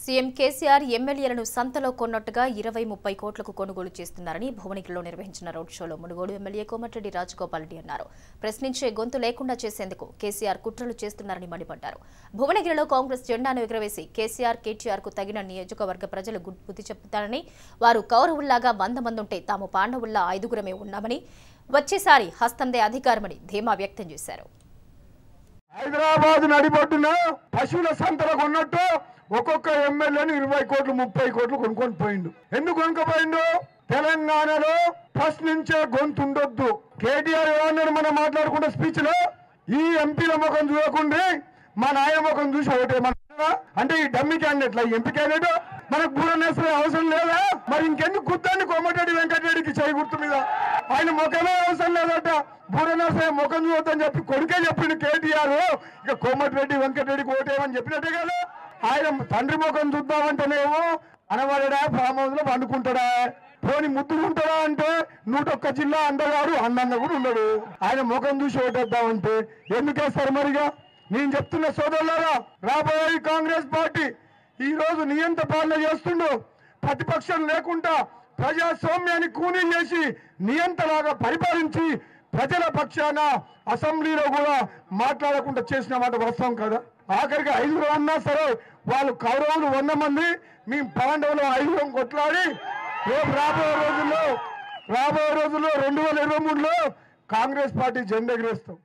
CM KCR ఎమ్మెల్యేలను సంతలో కొన్నట్టుగా 20-30 కోట్లకు కొనుగోలు చేస్తున్నారని భువనగిరిలో నిర్వహించిన రోడ్ షోలో మునుగోడు ఎమ్మెల్యే కోమటిరెడ్డి రాజగోపాల్ రెడ్డి అన్నారు. ప్రశ్నించే గొంతు లేకుండా చేసేందుకు కేసీఆర్ కుట్రలు చేస్తున్నారని మండిపడ్డారు. భువనగిరిలో కాంగ్రెస్ జెండాను ఎగురవేసి కేసీఆర్ కు తగిన నియోజకవర్గ ప్రజలు బుద్ధి చెబుతారని, వారు కౌరవుల్లాగా 100 మంది ఉంటే తాము పాండవుల్లా 5గురమే ఉన్నామని, వచ్చేసారి హస్తందే అధికారమని ధీమా వ్యక్తం చేశారు. హైదరాబాద్ నడిబొడ్డున పశువుల సంతలో కొన్నట్టు ఒక్కొక్క ఎమ్మెల్యేని 20 కోట్లు 30 కోట్లు కొనుక్కొని పోయిండు. ఎందుకు కొనుక్కపోయిండు? తెలంగాణలో ప్రశ్నించే గొంతు ఉండొద్దు. కేటీఆర్ ఏమన్నాడు మనం మాట్లాడుకుంటే స్పీచ్ లో, ఈ ఎంపీల ముఖం చూడకుండా మా నాయన ముఖం చూసి ఓటేమన్నా అంటే ఈ డమ్మి క్యాండిడేట్ ఎంపీ క్యాండిడేట్ మనకు బూరనేసే అవసరం లేదా? మరి ఇంకెందుకు గుర్తాన్ని కోమటిరెడ్డి వెంకటరెడ్డికి చేయి గుర్తు మీద ఆయన ముఖమే అవసరం లేదట. బూరనేసే ముఖం చూడొద్దని చెప్పి కొడుకే చెప్పిండు కేటీఆర్. ఇక కోమటిరెడ్డి వెంకటరెడ్డికి ఓటేమని చెప్పినట్టే కదా. ఆయన తండ్రి ముఖం చూద్దామంటేనేమో అనవాడా ఫామ్ హౌస్ లో పండుకుంటాడా, పోని ముద్దుకుంటాడా అంటే 101 జిల్లా అందగాడు అన్న కూడా ఉన్నాడు. ఆయన ముఖం చూసి ఓటేద్దామంటే ఎందుకేస్తారు మరిగా? నేను చెప్తున్న సోదరులారా, రాబోయే కాంగ్రెస్ పార్టీ ఈ రోజు నియంత పాలన చేస్తుండు. ప్రతిపక్షం లేకుండా ప్రజాస్వామ్యాన్ని కూనీ చేసి నియంతలాగా పరిపాలించి ప్రజల పక్షాన అసెంబ్లీలో కూడా మాట్లాడకుండా చేసిన మాట వాస్తవం కదా. ఆఖరికి 5 ఉన్నా సరే వాళ్ళు కౌరవులు 100 మంది, మేము పాండవులు 5 కొట్లాడి రేపు రాబోయే రోజుల్లో 2023లో కాంగ్రెస్ పార్టీ జెండా ఎగరేస్తాం.